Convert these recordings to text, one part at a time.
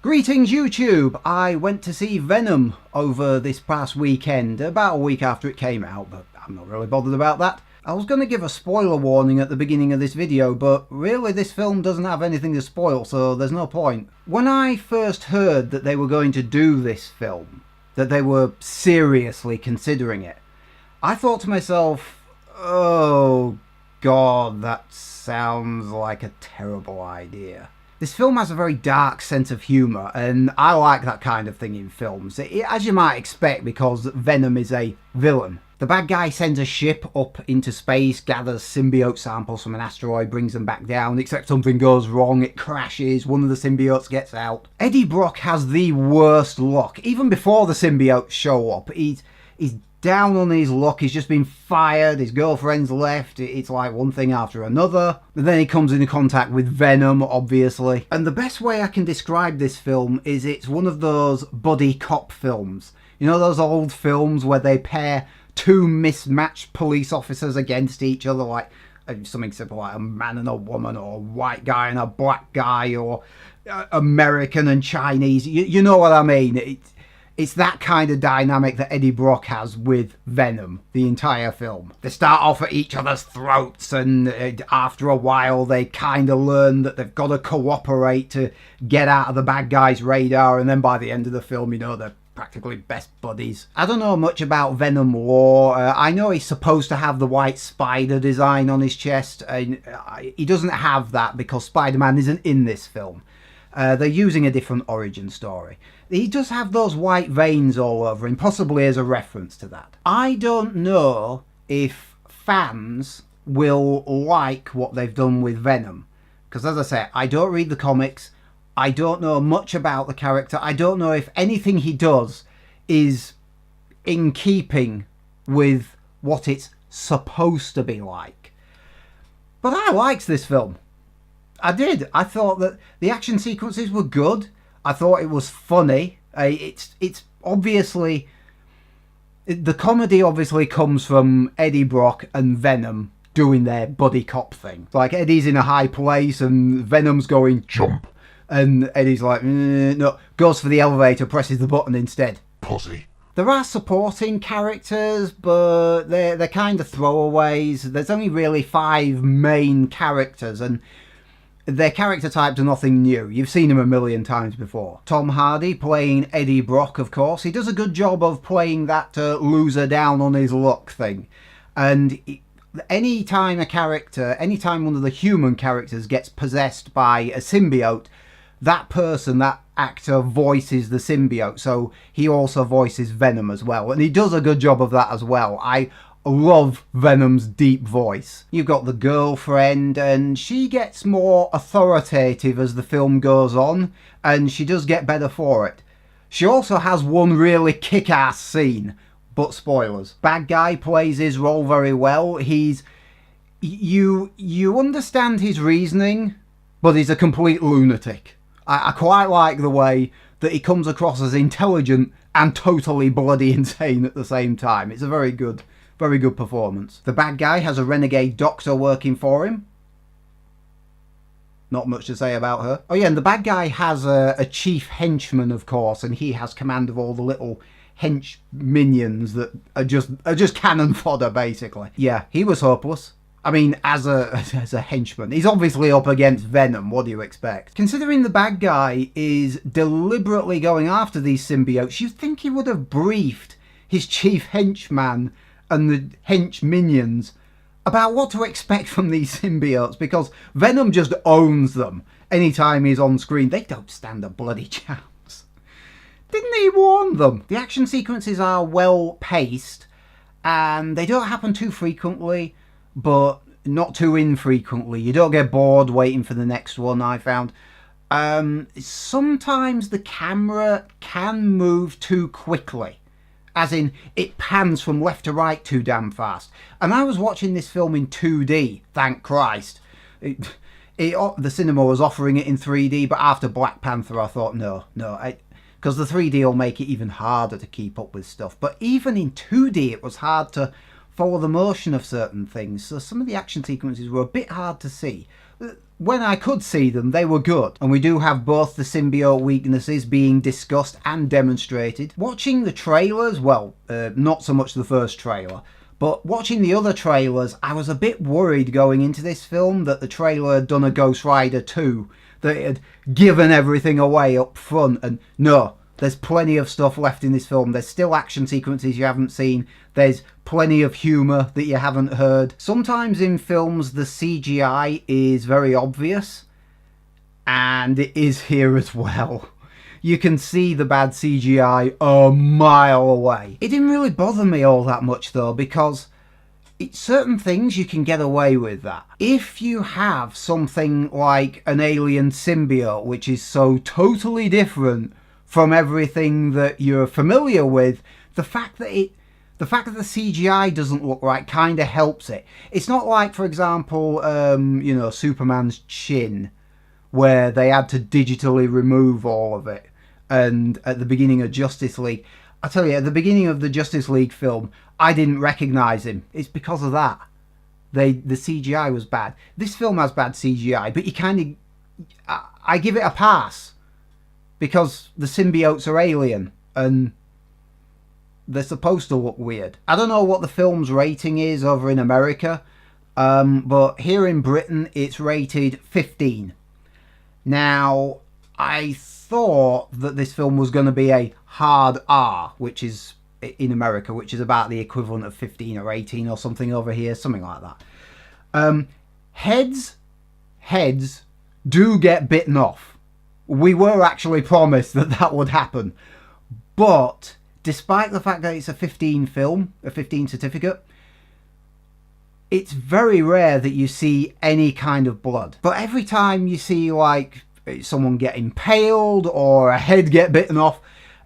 Greetings YouTube! I went to see Venom over this past weekend, about a week after it came out, but I'm not really bothered about that. I was going to give a spoiler warning at the beginning of this video, but really this film doesn't have anything to spoil, so there's no point. When I first heard that they were going to do this film, that they were seriously considering it, I thought to myself, oh god, that sounds like a terrible idea. This film has a very dark sense of humour, and I like that kind of thing in films, as you might expect, because Venom is a villain. The bad guy sends a ship up into space, gathers symbiote samples from an asteroid, brings them back down, except something goes wrong, it crashes, one of the symbiotes gets out. Eddie Brock has the worst luck. Even before the symbiotes show up, he's down on his luck, he's just been fired, his girlfriend's left, it's like one thing after another. And then he comes into contact with Venom, obviously. And the best way I can describe this film is it's one of those buddy cop films. You know those old films where they pair two mismatched police officers against each other, like something simple like a man and a woman, or a white guy and a black guy, or American and Chinese. You know what I mean? It's that kind of dynamic that Eddie Brock has with Venom, the entire film. They start off at each other's throats, and after a while they kind of learn that they've got to cooperate to get out of the bad guy's radar, and then by the end of the film, you know, they're practically best buddies. I don't know much about Venom lore. I know he's supposed to have the white spider design on his chest. He doesn't have that because Spider-Man isn't in this film. They're using a different origin story. He does have those white veins all over him, possibly as a reference to that. I don't know if fans will like what they've done with Venom, because as I say, I don't read the comics, I don't know much about the character, I don't know if anything he does is in keeping with what it's supposed to be like. But I liked this film. I did. I thought that the action sequences were good. I thought it was funny. It's obviously... The comedy obviously comes from Eddie Brock and Venom doing their buddy cop thing. Like, Eddie's in a high place and Venom's going, jump. And Eddie's like, no, goes for the elevator, presses the button instead. Pussy. There are supporting characters, but they're kind of throwaways. There's only really 5 main characters, and their character types are nothing new. You've seen him a million times before. Tom Hardy playing Eddie Brock, of course. He does a good job of playing that loser down on his luck thing. And anytime one of the human characters gets possessed by a symbiote, that person, that actor, voices the symbiote. So he also voices Venom as well. And he does a good job of that as well. I love Venom's deep voice. You've got the girlfriend, and she gets more authoritative as the film goes on, and she does get better for it. She also has one really kick-ass scene, but spoilers. Bad guy plays his role very well. You understand his reasoning, but he's a complete lunatic. I quite like the way that he comes across as intelligent and totally bloody insane at the same time. It's a very good performance. The bad guy has a renegade doctor working for him. Not much to say about her. Oh yeah, and the bad guy has a chief henchman, of course, and he has command of all the little hench minions that are just cannon fodder, basically. Yeah, he was hopeless. I mean, as a henchman. He's obviously up against Venom, what do you expect? Considering the bad guy is deliberately going after these symbiotes, you'd think he would have briefed his chief henchman and the hench minions about what to expect from these symbiotes, because Venom just owns them anytime he's on screen. They don't stand a bloody chance. Didn't he warn them? The action sequences are well paced, and they don't happen too frequently, but not too infrequently. You don't get bored waiting for the next one, I found. Sometimes the camera can move too quickly. As in, it pans from left to right too damn fast. And I was watching this film in 2D, thank Christ. The cinema was offering it in 3D, but after Black Panther I thought, no, because the 3D will make it even harder to keep up with stuff. But even in 2D it was hard to follow the motion of certain things, so some of the action sequences were a bit hard to see. When I could see them, they were good, and we do have both the symbiote weaknesses being discussed and demonstrated. Watching the trailers, well, not so much the first trailer, but watching the other trailers, I was a bit worried going into this film that the trailer had done a Ghost Rider 2, that it had given everything away up front, and no, there's plenty of stuff left in this film. There's still action sequences you haven't seen. There's plenty of humour that you haven't heard. Sometimes in films the CGI is very obvious, and it is here as well. You can see the bad CGI a mile away. It didn't really bother me all that much though, because certain things you can get away with that. If you have something like an alien symbiote, which is so totally different from everything that you're familiar with, the fact that the CGI doesn't look right kind of helps it. It's not like, for example, Superman's chin, where they had to digitally remove all of it. And at the beginning of Justice League, I tell you, at the beginning of the Justice League film, I didn't recognise him. It's because of that. The CGI was bad. This film has bad CGI, but you kind of... I give it a pass, because the symbiotes are alien, and they're supposed to look weird. I don't know what the film's rating is over in America, but here in Britain it's rated 15. Now, I thought that this film was going to be a hard R, which is in America, which is about the equivalent of 15 or 18 or something over here, something like that. Heads do get bitten off. We were actually promised that that would happen. But despite the fact that it's a 15 film, a 15 certificate, it's very rare that you see any kind of blood. But every time you see like someone get impaled or a head get bitten off,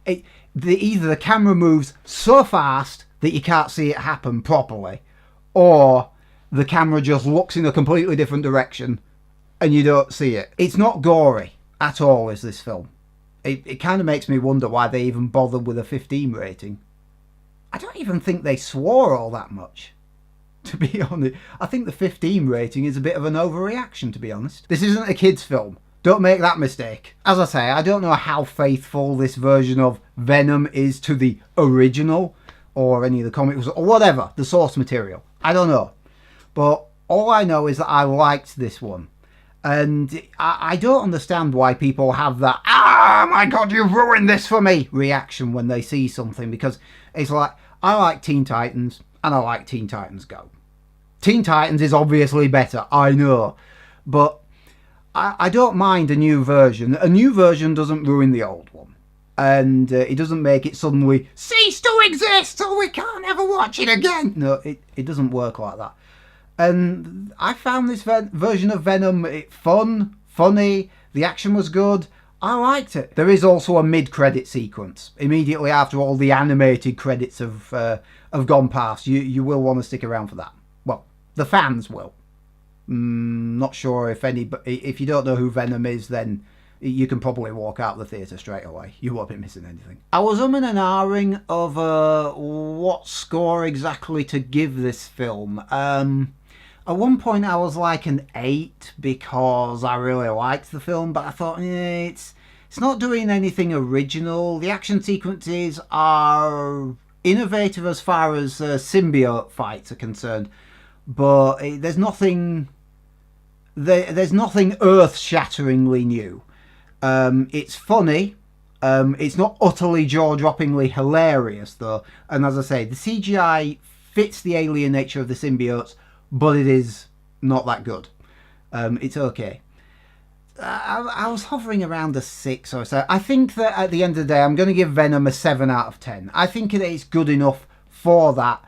either the camera moves so fast that you can't see it happen properly, or the camera just looks in a completely different direction and you don't see it. It's not gory at all, is this film. It kind of makes me wonder why they even bothered with a 15 rating. I don't even think they swore all that much, to be honest. I think the 15 rating is a bit of an overreaction, to be honest. This isn't a kids' film. Don't make that mistake. As I say, I don't know how faithful this version of Venom is to the original, or any of the comics, or whatever, the source material. I don't know. But all I know is that I liked this one. And I don't understand why people have that, "Ah, my God, you've ruined this for me" reaction when they see something, because it's like, I like Teen Titans and I like Teen Titans Go. Teen Titans is obviously better, I know, but I don't mind a new version. A new version doesn't ruin the old one, and it doesn't make it suddenly cease to exist so we can't ever watch it again. No, it doesn't work like that. And I found this version of Venom fun, funny, the action was good, I liked it. There is also a mid-credit sequence, immediately after all the animated credits have gone past. You will want to stick around for that. Well, the fans will. Not sure if you don't know who Venom is, then you can probably walk out the theatre straight away. You won't be missing anything. I was umming and ahhing over what score exactly to give this film. At one point I was like an 8 because I really liked the film, but I thought, it's not doing anything original. The action sequences are innovative as far as symbiote fights are concerned, but there's nothing earth-shatteringly new. It's funny. It's not utterly jaw-droppingly hilarious though, and as I say, the CGI fits the alien nature of the symbiotes, but it is not that good. It's okay. I was hovering around a 6 or so. I think that at the end of the day, I'm going to give Venom a 7 out of 10. I think that it's good enough for that.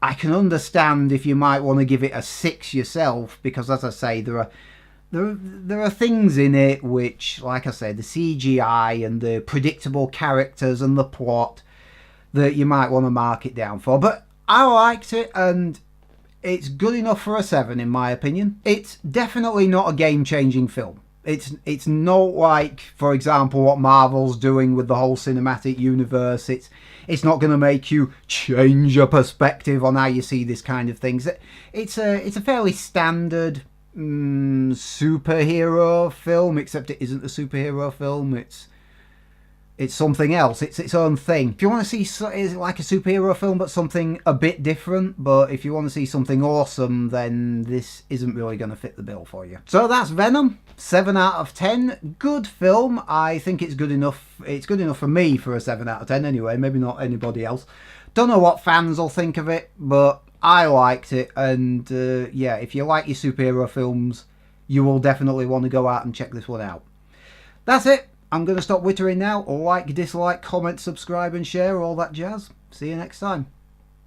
I can understand if you might want to give it a 6 yourself, because as I say, there are things in it which, like I say, the CGI and the predictable characters and the plot that you might want to mark it down for. But I liked it, and it's good enough for a 7 in my opinion. It's definitely not a game-changing film. It's not like, for example, what Marvel's doing with the whole cinematic universe. It's not going to make you change your perspective on how you see this kind of things. It's a fairly standard superhero film, except it isn't a superhero film. It's something else. It's its own thing. If you want to see it's like a superhero film but something a bit different, but if you want to see something awesome, then this isn't really going to fit the bill for you. So that's Venom. 7 out of 10. Good film. I think it's good enough. It's good enough for me for a 7 out of 10 anyway. Maybe not anybody else. Don't know what fans will think of it, but I liked it. And yeah, if you like your superhero films, you will definitely want to go out and check this one out. That's it. I'm going to stop wittering now. Like, dislike, comment, subscribe and share, all that jazz. See you next time.